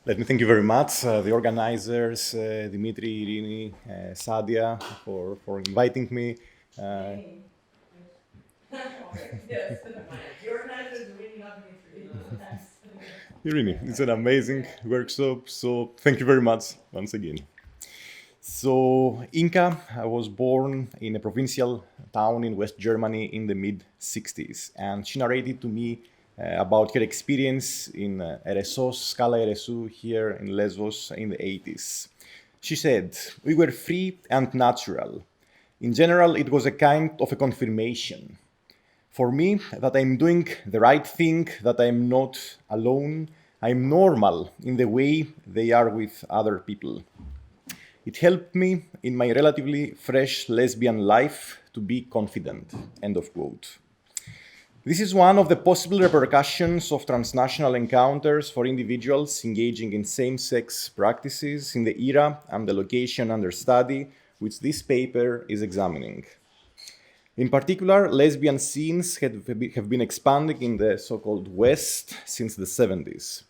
Let me thank you very much, the organizers, Dimitri, Irini, Sadia, for inviting me. Hey. Yes. The organizers are really not Dimitri. Thanks. Irini, it's an amazing workshop, so thank you very much once again. So, Inka was born in a provincial town in West Germany in the mid 60s, and she narrated to me about her experience in Eresos, Scala Eresou, here in Lesvos in the 80s. She said, "We were free and natural. In general, it was a kind of a confirmation. For me, that I'm doing the right thing, that I'm not alone, I'm normal in the way they are with other people. It helped me in my relatively fresh lesbian life to be confident." End of quote. This is one of the possible repercussions of transnational encounters for individuals engaging in same sex practices in the era and the location under study, which this paper is examining. In particular, lesbian scenes have been expanding in the so called West since the 70s.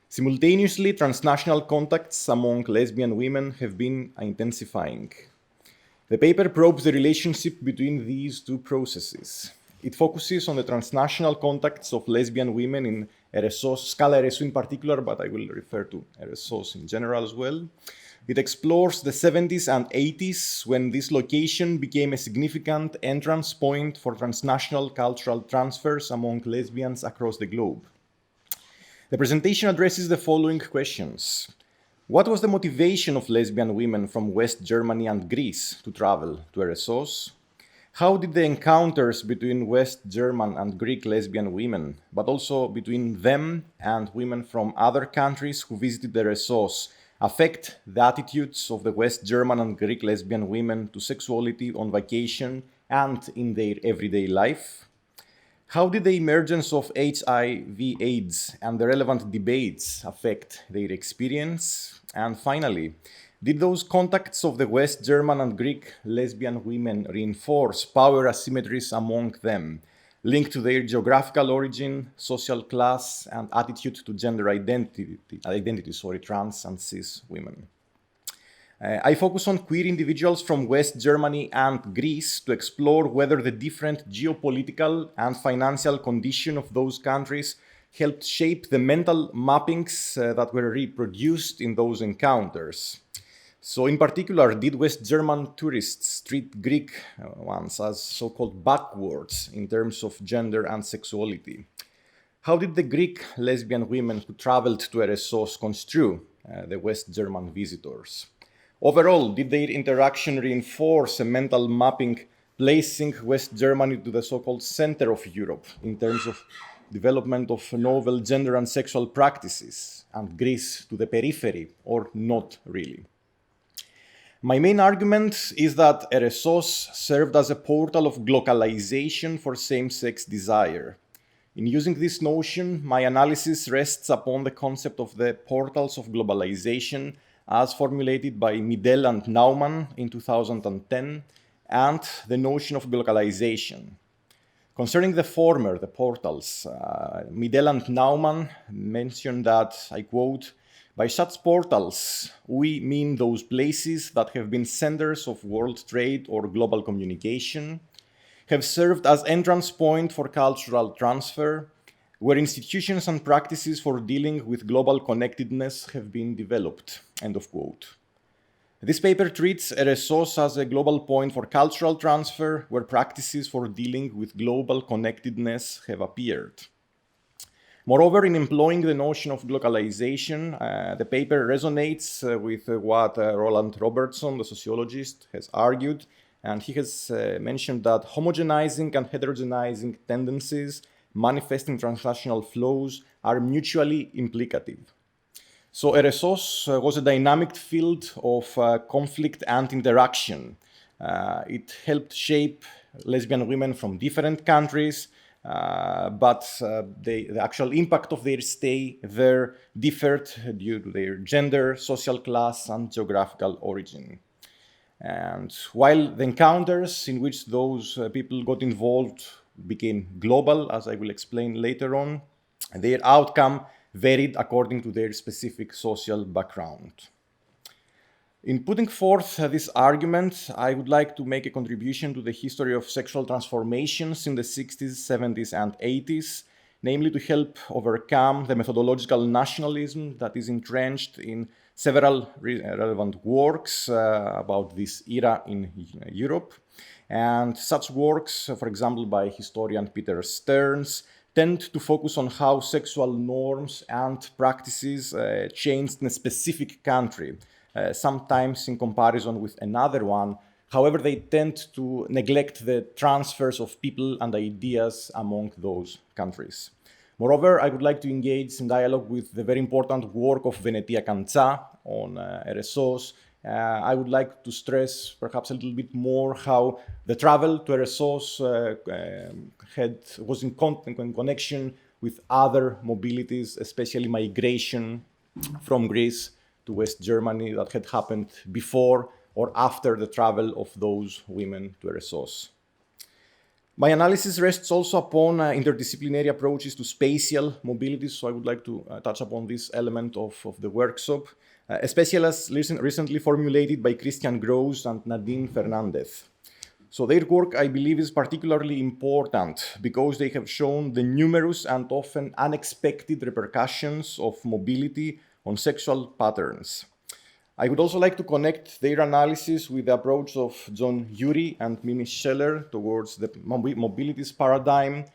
Simultaneously, transnational contacts among lesbian women have been intensifying. The paper probes the relationship between these two processes. It focuses on the transnational contacts of lesbian women in Eresos, Scala Eresou in particular, but I will refer to Eresos in general as well. It explores the 70s and 80s when this location became a significant entrance point for transnational cultural transfers among lesbians across the globe. The presentation addresses the following questions. What was the motivation of lesbian women from West Germany and Greece to travel to Eresos? How did the encounters between West German and Greek lesbian women, but also between them and women from other countries who visited Eresos, affect the attitudes of the West German and Greek lesbian women to sexuality on vacation and in their everyday life? How did the emergence of HIV/AIDS and the relevant debates affect their experience? And finally, did those contacts of the West German and Greek lesbian women reinforce power asymmetries among them, linked to their geographical origin, social class, and attitude to gender identity, trans and cis women? I focus on queer individuals from West Germany and Greece to explore whether the different geopolitical and financial condition of those countries helped shape the mental mappings that were reproduced in those encounters. So, in particular, did West German tourists treat Greek ones as so-called backwards in terms of gender and sexuality? How did the Greek lesbian women who traveled to Eresos construe the West German visitors? Overall, did their interaction reinforce a mental mapping placing West Germany to the so-called center of Europe in terms of development of novel gender and sexual practices, and Greece to the periphery, or not really? My main argument is that Eresos served as a portal of globalization for same-sex desire. In using this notion, my analysis rests upon the concept of the portals of globalization as formulated by Midel and Naumann in 2010, and the notion of globalization. Concerning the former, the portals, Midel and Naumann mentioned that, I quote, "By such portals, we mean those places that have been centers of world trade or global communication, have served as entrance point for cultural transfer, where institutions and practices for dealing with global connectedness have been developed." End of quote. This paper treats Eresos as a global point for cultural transfer, where practices for dealing with global connectedness have appeared. Moreover, in employing the notion of globalization, the paper resonates with what Roland Robertson, the sociologist, has argued, and he has mentioned that homogenizing and heterogenizing tendencies manifesting transnational flows are mutually implicative. So Eresos was a dynamic field of conflict and interaction. It helped shape lesbian women from different countries, but the actual impact of their stay there differed due to their gender, social class, and geographical origin. And while the encounters in which those people got involved became global, as I will explain later on, their outcome varied according to their specific social background. In putting forth this argument, I would like to make a contribution to the history of sexual transformations in the 60s, 70s, and 80s, namely to help overcome the methodological nationalism that is entrenched in several relevant works about this era in Europe. And such works, for example, by historian Peter Stearns, tend to focus on how sexual norms and practices changed in a specific country, sometimes in comparison with another one. However, they tend to neglect the transfers of people and ideas among those countries. Moreover, I would like to engage in dialogue with the very important work of Venetia Kantsa on Eresos. I would like to stress perhaps a little bit more how the travel to Eresos was in connection with other mobilities, especially migration from Greece to West Germany that had happened before or after the travel of those women to Eresos. My analysis rests also upon interdisciplinary approaches to spatial mobility, so I would like to touch upon this element of the workshop, especially as recently formulated by Christian Gross and Nadine Fernandez. So their work, I believe, is particularly important because they have shown the numerous and often unexpected repercussions of mobility on sexual patterns. I would also like to connect their analysis with the approach of John Urey and Mimi Scheller towards the mobilities paradigm,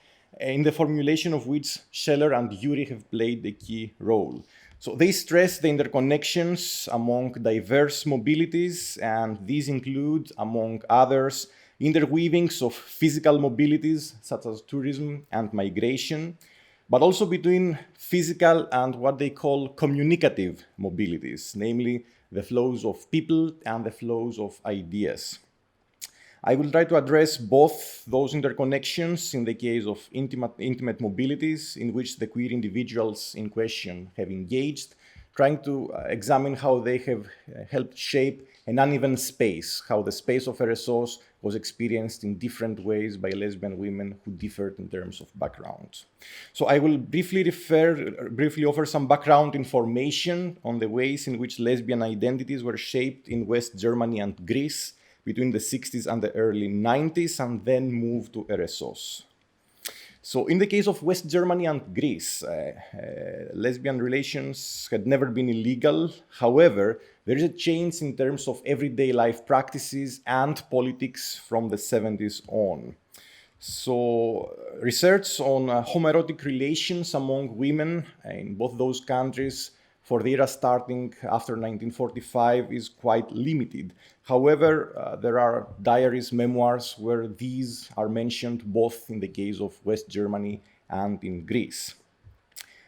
in the formulation of which Scheller and Urey have played a key role. So they stress the interconnections among diverse mobilities, and these include, among others, interweavings of physical mobilities, such as tourism and migration, but also between physical and what they call communicative mobilities, namely the flows of people and the flows of ideas. I will try to address both those interconnections in the case of intimate mobilities, in which the queer individuals in question have engaged, trying to examine how they have helped shape an uneven space, how the space of Eresos was experienced in different ways by lesbian women who differed in terms of background. So I will briefly offer some background information on the ways in which lesbian identities were shaped in West Germany and Greece between the 60s and the early 90s, and then move to Eresos. So in the case of West Germany and Greece, lesbian relations had never been illegal. However, there is a change in terms of everyday life practices and politics from the 70s on. So research on homoerotic relations among women in both those countries for the era starting after 1945 is quite limited. However, there are diaries, memoirs, where these are mentioned both in the case of West Germany and in Greece.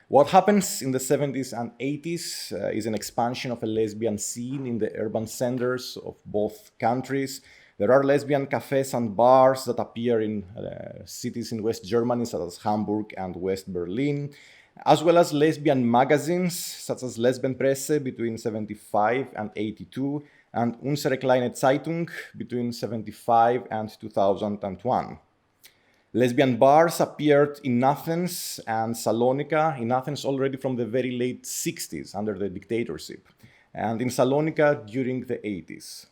What happens in the 70s and 80s is an expansion of a lesbian scene in the urban centers of both countries. There are lesbian cafes and bars that appear in cities in West Germany, such as Hamburg and West Berlin, as well as lesbian magazines, such as Lesben Presse between 75 and 82, and Unsere Kleine Zeitung between 75 and 2001. Lesbian bars appeared in Athens and Salonika, in Athens already from the very late 60s under the dictatorship, and in Salonika during the 80s.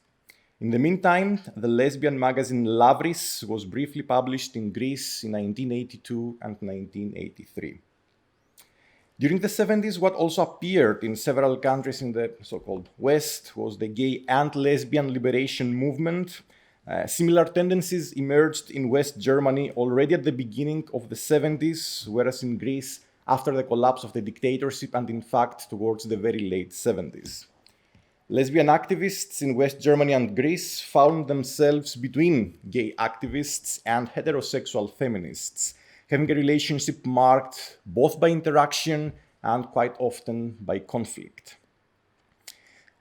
In the meantime, the lesbian magazine Lavris was briefly published in Greece in 1982 and 1983. During the 70s, what also appeared in several countries in the so-called West was the gay and lesbian liberation movement. Similar tendencies emerged in West Germany already at the beginning of the 70s, whereas in Greece after the collapse of the dictatorship and in fact towards the very late 70s. Lesbian activists in West Germany and Greece found themselves between gay activists and heterosexual feminists, having a relationship marked both by interaction and quite often by conflict.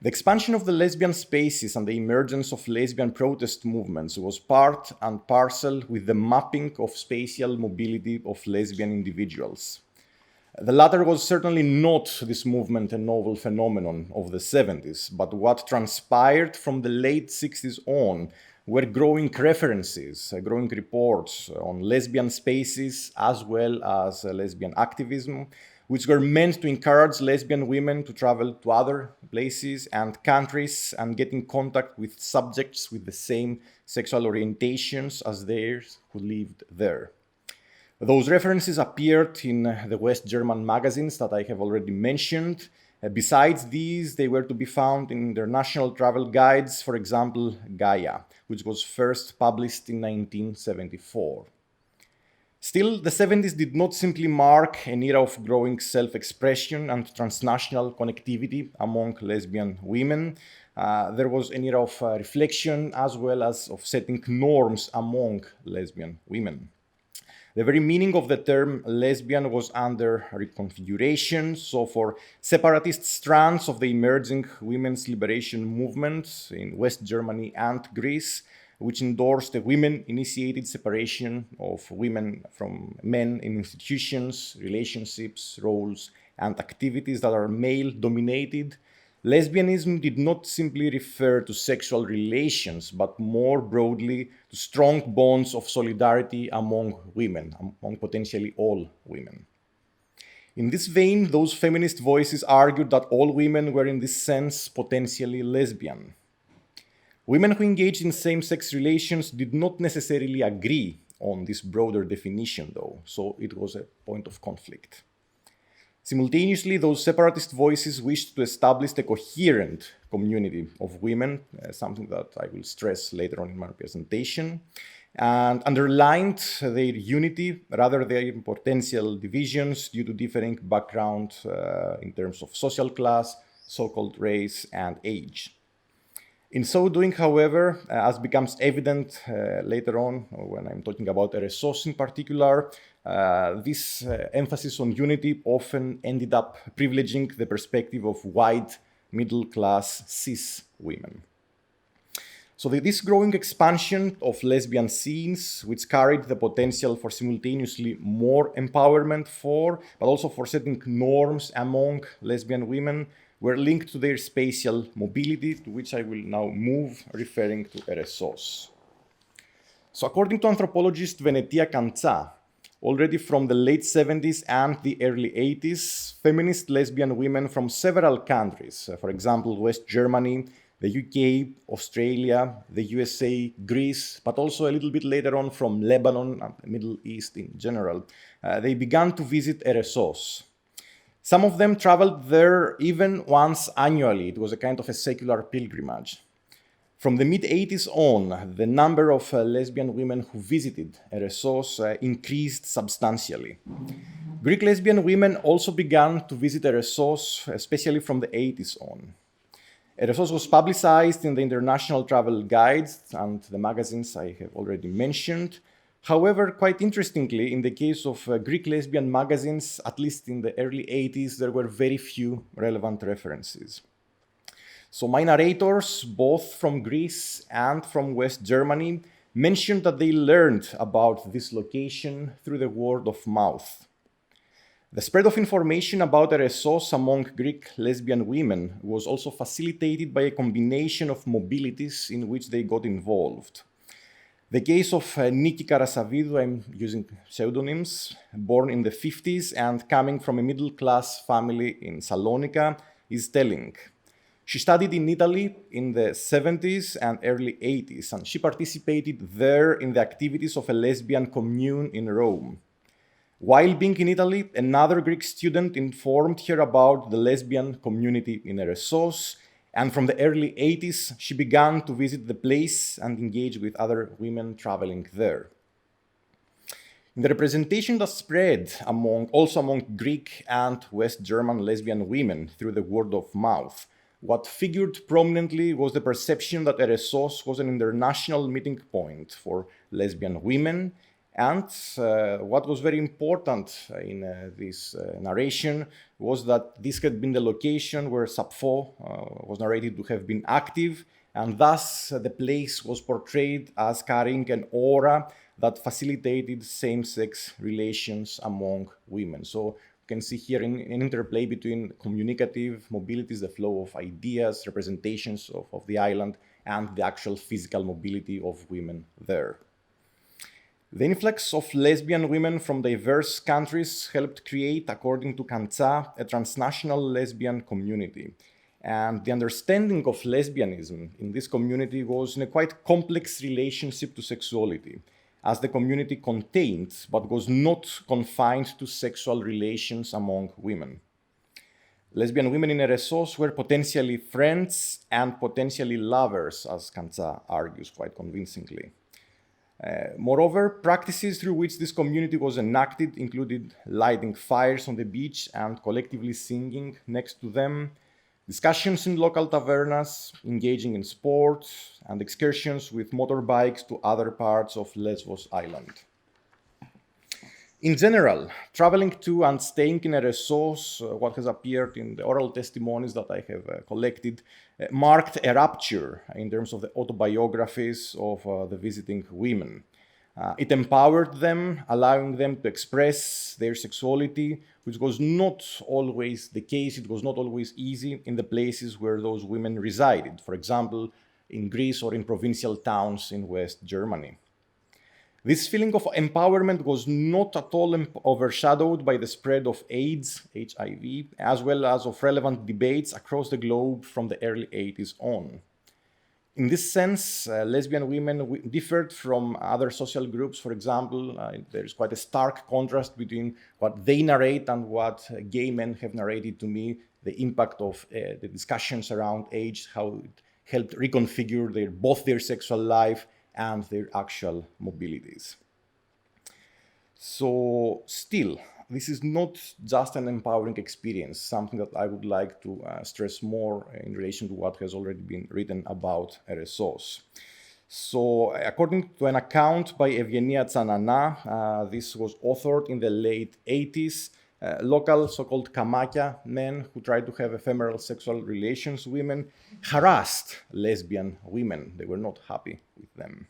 The expansion of the lesbian spaces and the emergence of lesbian protest movements was part and parcel with the mapping of spatial mobility of lesbian individuals. The latter was certainly not this movement a novel phenomenon of the 70s, but what transpired from the late 60s on were growing references, growing reports on lesbian spaces as well as lesbian activism, which were meant to encourage lesbian women to travel to other places and countries and get in contact with subjects with the same sexual orientations as theirs who lived there. Those references appeared in the West German magazines that I have already mentioned. Besides these, they were to be found in international travel guides, for example, Gaia, which was first published in 1974. Still, the 70s did not simply mark an era of growing self-expression and transnational connectivity among lesbian women. There was an era of reflection as well as of setting norms among lesbian women. The very meaning of the term lesbian was under reconfiguration. So for separatist strands of the emerging women's liberation movement in West Germany and Greece, which endorsed a women-initiated separation of women from men in institutions, relationships, roles, and activities that are male-dominated, lesbianism did not simply refer to sexual relations, but more broadly to strong bonds of solidarity among women, among potentially all women. In this vein, those feminist voices argued that all women were in this sense potentially lesbian. Women who engaged in same-sex relations did not necessarily agree on this broader definition, though, so it was a point of conflict. Simultaneously, those separatist voices wished to establish a coherent community of women, something that I will stress later on in my presentation, and underlined their unity rather than potential divisions due to differing background in terms of social class, so-called race, and age. In so doing, however, as becomes evident later on, when I'm talking about Eresos in particular, this emphasis on unity often ended up privileging the perspective of white, middle-class, cis women. So this growing expansion of lesbian scenes, which carried the potential for simultaneously more empowerment for, but also for setting norms among lesbian women, were linked to their spatial mobility, to which I will now move, referring to Eresos. So according to anthropologist Venetia Kantsa, already from the late 70s and the early 80s, feminist lesbian women from several countries, for example, West Germany, the UK, Australia, the USA, Greece, but also a little bit later on from Lebanon and the Middle East in general, they began to visit Eresos. Some of them traveled there even once annually. It was a kind of a secular pilgrimage. From the mid-80s on, the number of lesbian women who visited Eresos increased substantially. Greek lesbian women also began to visit Eresos, especially from the 80s on. Eresos was publicized in the international travel guides and the magazines I have already mentioned. However, quite interestingly, in the case of Greek lesbian magazines, at least in the early 80s, there were very few relevant references. So my narrators, both from Greece and from West Germany, mentioned that they learned about this location through the word of mouth. The spread of information about Eresos among Greek lesbian women was also facilitated by a combination of mobilities in which they got involved. The case of Niki Karasavidou, I'm using pseudonyms, born in the 50s and coming from a middle-class family in Salonika, is telling. She studied in Italy in the 70s and early 80s, and she participated there in the activities of a lesbian commune in Rome. While being in Italy, another Greek student informed her about the lesbian community in Eresos, and from the early 80s, she began to visit the place and engage with other women traveling there. In the representation that spread also among Greek and West German lesbian women through the word of mouth, what figured prominently was the perception that Eresos was an international meeting point for lesbian women, and what was very important in this narration was that this had been the location where Sappho was narrated to have been active, and thus the place was portrayed as carrying an aura that facilitated same-sex relations among women. So you can see here an interplay between communicative mobilities, the flow of ideas, representations of the island, and the actual physical mobility of women there. The influx of lesbian women from diverse countries helped create, according to Kantza, a transnational lesbian community. And the understanding of lesbianism in this community was in a quite complex relationship to sexuality, as the community contained but was not confined to sexual relations among women. Lesbian women in Eresos were potentially friends and potentially lovers, as Kantza argues quite convincingly. Moreover, practices through which this community was enacted included lighting fires on the beach and collectively singing next to them, discussions in local tavernas, engaging in sports, and excursions with motorbikes to other parts of Lesvos island. In general, traveling to and staying in Eresos, what has appeared in the oral testimonies that I have collected, marked a rupture in terms of the autobiographies of the visiting women. It empowered them, allowing them to express their sexuality, which was not always the case. It was not always easy in the places where those women resided, for example, in Greece or in provincial towns in West Germany. This feeling of empowerment was not at all overshadowed by the spread of AIDS, HIV, as well as of relevant debates across the globe from the early 80s on. In this sense, lesbian women differed from other social groups. For example, there's quite a stark contrast between what they narrate and what gay men have narrated to me, the impact of the discussions around age, how it helped reconfigure both their sexual life and their actual mobilities. So still, this is not just an empowering experience, something that I would like to stress more in relation to what has already been written about Eresos. So according to an account by Evgenia Tsanana, this was authored in the late 80s, local so-called kamakia men who tried to have ephemeral sexual relations with women harassed lesbian women. They were not happy with them.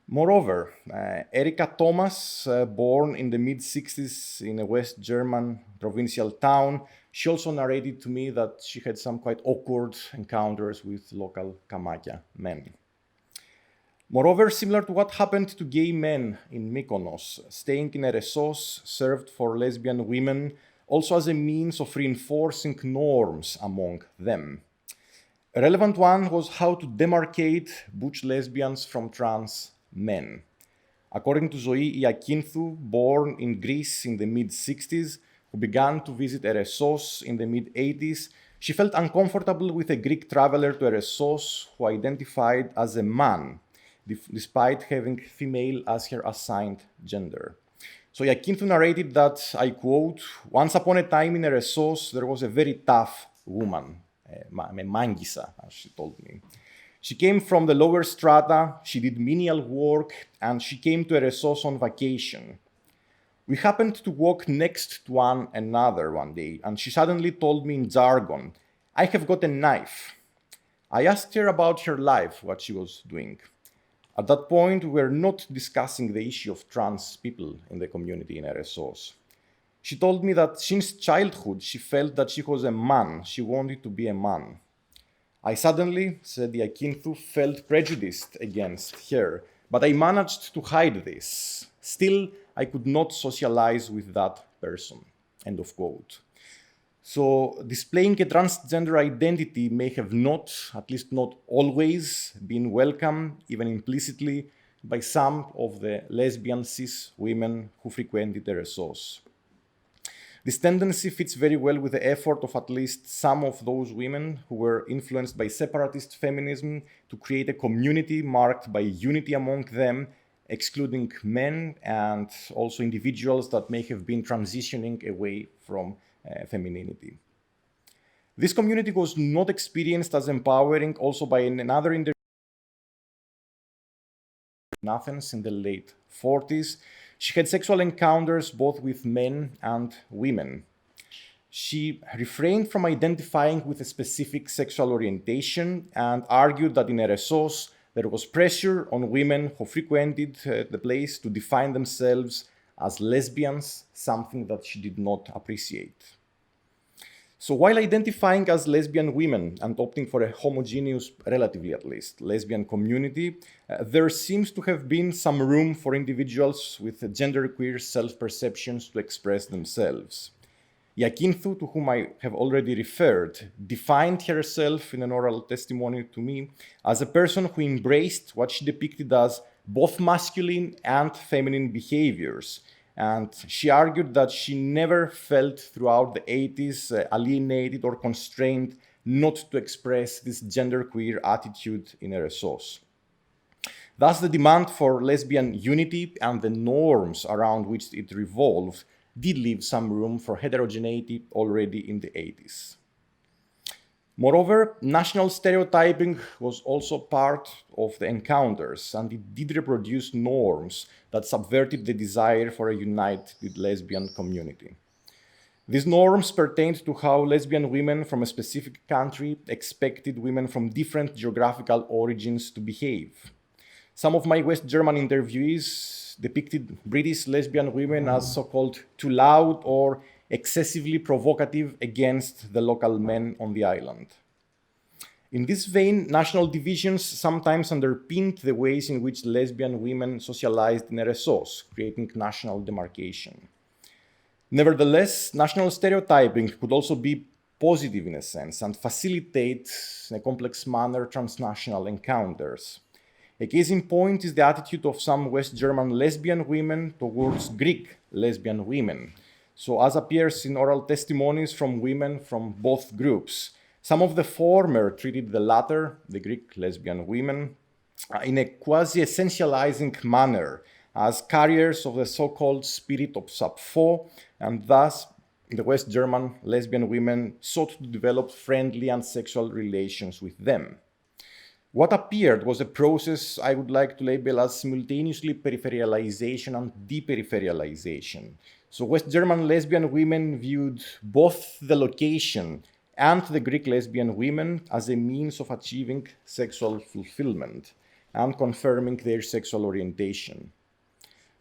Moreover, Erika Thomas, born in the mid-60s in a West German provincial town, she also narrated to me that she had some quite awkward encounters with local kamakia men. Moreover, similar to what happened to gay men in Mykonos, staying in Eresos served for lesbian women also as a means of reinforcing norms among them. A relevant one was how to demarcate butch lesbians from trans men. According to Zoe Iakinthou, born in Greece in the mid-60s, who began to visit Eresos in the mid-80s, she felt uncomfortable with a Greek traveler to Eresos who identified as a man, despite having female as her assigned gender. So Iakinthou narrated that, I quote, "Once upon a time in Eresos, there was a very tough woman, a mangisa, as she told me. She came from the lower strata, she did menial work, and she came to Eresos on vacation. We happened to walk next to one another one day, and she suddenly told me in jargon, 'I have got a knife.' I asked her about her life, what she was doing. At that point, we were not discussing the issue of trans people in the community in Eresos. She told me that since childhood, she felt that she was a man, she wanted to be a man. I suddenly," said Iakinthou, "felt prejudiced against her, but I managed to hide this. Still, I could not socialize with that person." End of quote. So displaying a transgender identity may have not, at least not always, been welcome, even implicitly, by some of the lesbian cis women who frequented Eresos. This tendency fits very well with the effort of at least some of those women who were influenced by separatist feminism to create a community marked by unity among them, excluding men and also individuals that may have been transitioning away from femininity. This community was not experienced as empowering also by another in Athens in the late 40s. She had sexual encounters both with men and women. She refrained from identifying with a specific sexual orientation and argued that in Eresos there was pressure on women who frequented the place to define themselves as lesbians, something that she did not appreciate. So while identifying as lesbian women and opting for a homogeneous, relatively at least, lesbian community, there seems to have been some room for individuals with genderqueer self-perceptions to express themselves. Yakinthu, to whom I have already referred, defined herself in an oral testimony to me as a person who embraced what she depicted as both masculine and feminine behaviors. And she argued that she never felt throughout the 80s alienated or constrained not to express this genderqueer attitude in Eresos. Thus, the demand for lesbian unity and the norms around which it revolved did leave some room for heterogeneity already in the 80s. Moreover, national stereotyping was also part of the encounters, and it did reproduce norms that subverted the desire for a united lesbian community. These norms pertained to how lesbian women from a specific country expected women from different geographical origins to behave. Some of my West German interviewees depicted British lesbian women as so-called too loud or excessively provocative against the local men on the island. In this vein, national divisions sometimes underpinned the ways in which lesbian women socialized in Eresos, creating national demarcation. Nevertheless, national stereotyping could also be positive in a sense and facilitate, in a complex manner, transnational encounters. A case in point is the attitude of some West German lesbian women towards Greek lesbian women. So, as appears in oral testimonies from women from both groups, some of the former treated the latter, the Greek lesbian women, in a quasi-essentializing manner as carriers of the so-called spirit of Sappho, and thus the West German lesbian women sought to develop friendly and sexual relations with them. What appeared was a process I would like to label as simultaneously peripheralization and deperipheralization. So West German lesbian women viewed both the location and the Greek lesbian women as a means of achieving sexual fulfillment and confirming their sexual orientation.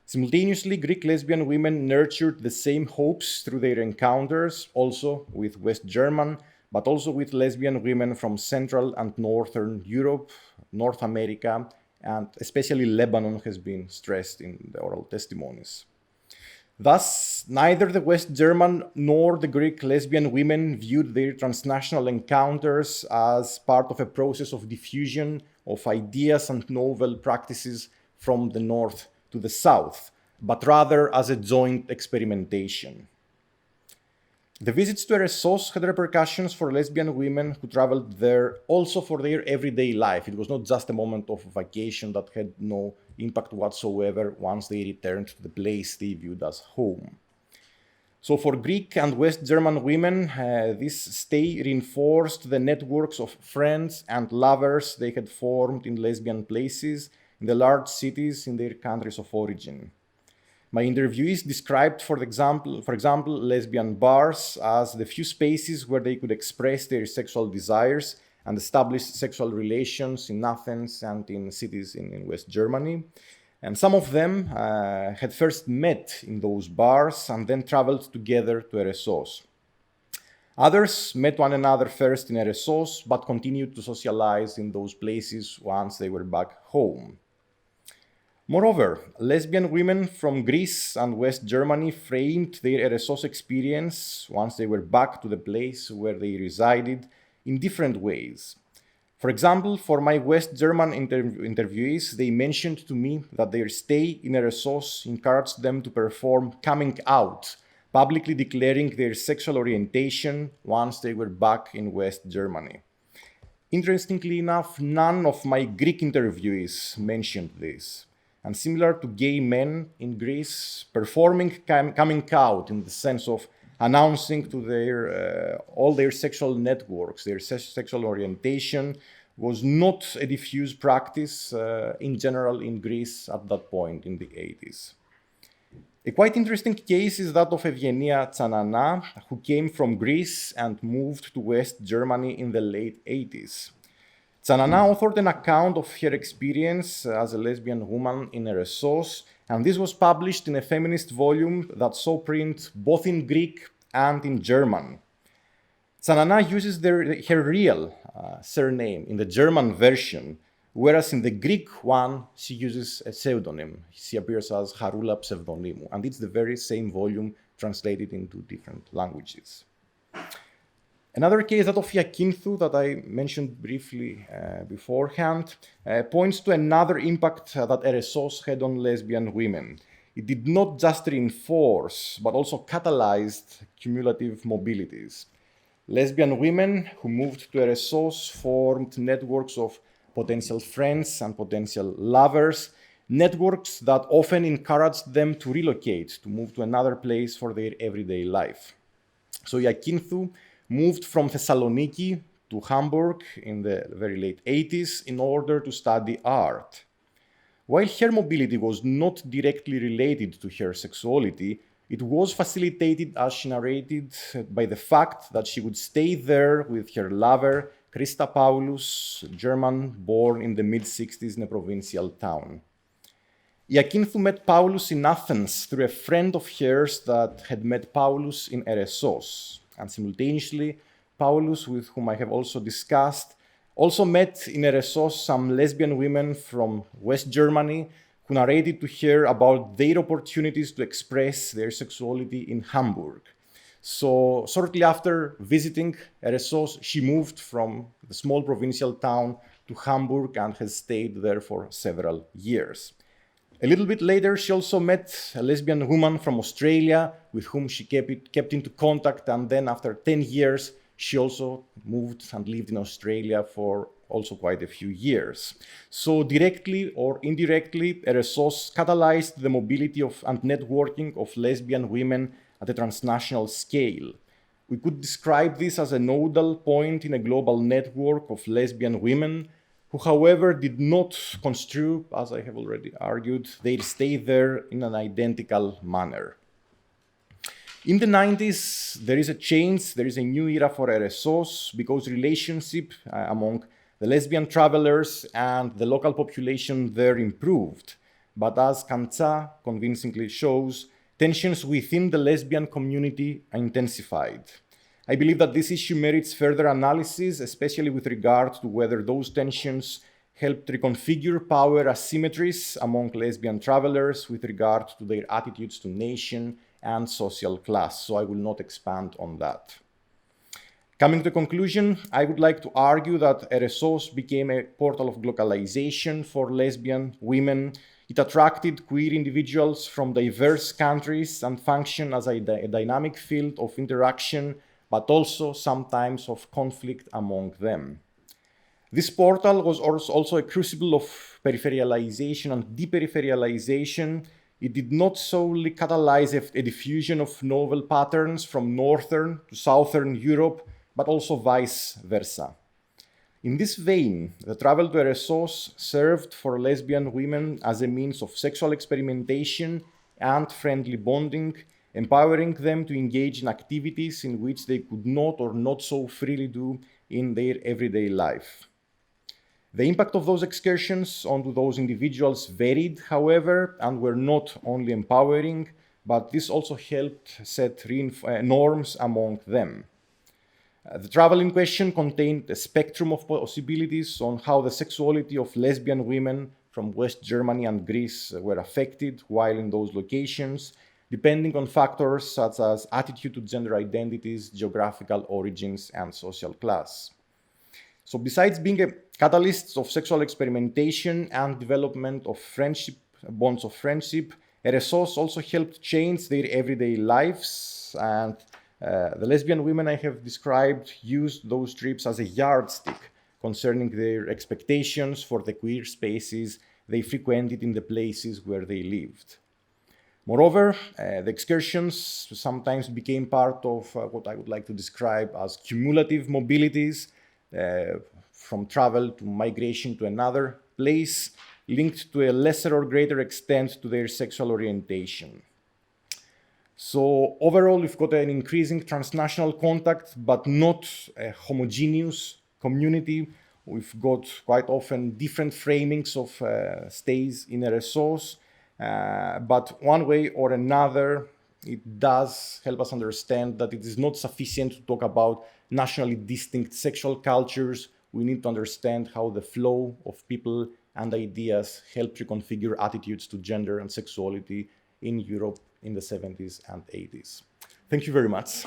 Simultaneously, Greek lesbian women nurtured the same hopes through their encounters, also with West German, but also with lesbian women from Central and Northern Europe, North America, and especially Lebanon has been stressed in the oral testimonies. Thus, neither the West German nor the Greek lesbian women viewed their transnational encounters as part of a process of diffusion of ideas and novel practices from the north to the south, but rather as a joint experimentation. The visits to Eresos had repercussions for lesbian women who traveled there also for their everyday life. It was not just a moment of vacation that had no impact whatsoever once they returned to the place they viewed as home. So for Greek and West German women, this stay reinforced the networks of friends and lovers they had formed in lesbian places in the large cities in their countries of origin. My interviewees described, for example, lesbian bars as the few spaces where they could express their sexual desires and establish sexual relations in Athens and in cities in West Germany. And some of them had first met in those bars and then traveled together to Eresos. Others met one another first in Eresos, but continued to socialize in those places once they were back home. Moreover, lesbian women from Greece and West Germany framed their Eresos experience, once they were back to the place where they resided, in different ways. For example, for my West German interviewees, they mentioned to me that their stay in Eresos encouraged them to perform coming out, publicly declaring their sexual orientation once they were back in West Germany. Interestingly enough, none of my Greek interviewees mentioned this. And similar to gay men in Greece, performing coming out in the sense of announcing to all their sexual networks, their sexual orientation, was not a diffuse practice in general in Greece at that point in the 80s. A quite interesting case is that of Evgenia Tsanana, who came from Greece and moved to West Germany in the late 80s. Tsanana authored an account of her experience as a lesbian woman in Eresos, and this was published in a feminist volume that saw print both in Greek and in German. Sanana uses her real surname in the German version, whereas in the Greek one, she uses a pseudonym. She appears as Harula Pseudonymou, and it's the very same volume translated into different languages. Another case, that of Iakinthou, that I mentioned briefly beforehand, points to another impact that Eresos had on lesbian women. It did not just reinforce, but also catalyzed cumulative mobilities. Lesbian women who moved to Eresos formed networks of potential friends and potential lovers, networks that often encouraged them to relocate, to move to another place for their everyday life. So Iakinthou moved from Thessaloniki to Hamburg in the very late 80s in order to study art. While her mobility was not directly related to her sexuality, it was facilitated, as she narrated, by the fact that she would stay there with her lover, Christa Paulus, German, born in the mid-60s in a provincial town. Iakinthou met Paulus in Athens through a friend of hers that had met Paulus in Eresos. And simultaneously, Paulus, with whom I have also discussed, also met in Eresos some lesbian women from West Germany who narrated to her about their opportunities to express their sexuality in Hamburg. So shortly after visiting Eresos, she moved from the small provincial town to Hamburg and has stayed there for several years. A little bit later, she also met a lesbian woman from Australia with whom she kept into contact, and then after 10 years, she also moved and lived in Australia for also quite a few years. So directly or indirectly, Eresos catalyzed the mobility and networking of lesbian women at a transnational scale. We could describe this as a nodal point in a global network of lesbian women who, however, did not construe, as I have already argued, their stay there in an identical manner. In the 90s, there is a change, there is a new era for Eresos because relationship among the lesbian travelers and the local population there improved. But as Kantsa convincingly shows, tensions within the lesbian community intensified. I believe that this issue merits further analysis, especially with regard to whether those tensions helped reconfigure power asymmetries among lesbian travelers with regard to their attitudes to nation and social class. So I will not expand on that. Coming to conclusion, I would like to argue that Eresos became a portal of globalization for lesbian women. It attracted queer individuals from diverse countries and functioned as a dynamic field of interaction, but also sometimes of conflict among them. This portal was also a crucible of peripheralization and deperipheralization. It did not solely catalyze a diffusion of novel patterns from northern to southern Europe, but also vice versa. In this vein, the travel to Eresos served for lesbian women as a means of sexual experimentation and friendly bonding, empowering them to engage in activities in which they could not or not so freely do in their everyday life. The impact of those excursions onto those individuals varied, however, and were not only empowering, but this also helped set norms among them. The travel in question contained a spectrum of possibilities on how the sexuality of lesbian women from West Germany and Greece were affected while in those locations, depending on factors such as attitude to gender identities, geographical origins, and social class. So besides being a catalyst of sexual experimentation and development of friendship, bonds of friendship, Eresos also helped change their everyday lives, and the lesbian women I have described used those trips as a yardstick concerning their expectations for the queer spaces they frequented in the places where they lived. Moreover, the excursions sometimes became part of what I would like to describe as cumulative mobilities, from travel to migration to another place, linked to a lesser or greater extent to their sexual orientation. So overall, we've got an increasing transnational contact, but not a homogeneous community. We've got quite often different framings of stays in Eresos, but one way or another, it does help us understand that it is not sufficient to talk about nationally distinct sexual cultures. We need to understand how the flow of people and ideas help reconfigure attitudes to gender and sexuality in Europe in the 70s and 80s. Thank you very much.